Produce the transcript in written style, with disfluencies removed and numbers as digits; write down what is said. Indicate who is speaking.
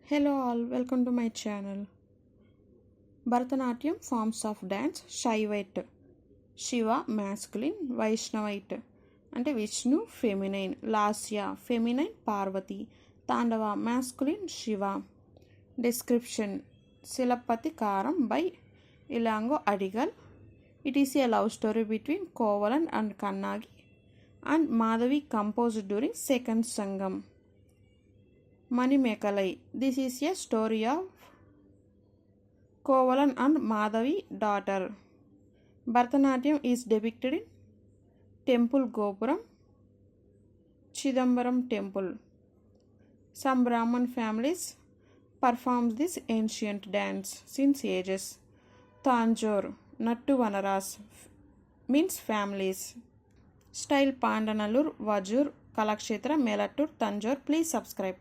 Speaker 1: Hello all, welcome to my channel. Bharatanatyam forms of dance Shaivite, Shiva masculine, Vaishnavite అంటే Vishnu feminine, lasya feminine Parvati, tandava masculine Shiva. Description: Silappatikaram by Ilango Adigal. It is a love story between Kovalan and Kannagi and Madhavi composed during second Sangam. Manimekalai. This is a story of Kovalan and Madhavi daughter. Bharatanatyam is depicted in Temple Gopuram, Chidambaram temple. Some Brahman families perform this ancient dance since ages. Tanjore, Nattu Vanaras means families. Style Pandanallur, Vajur, Kalakshetra, Melattur, Tanjore. Please subscribe.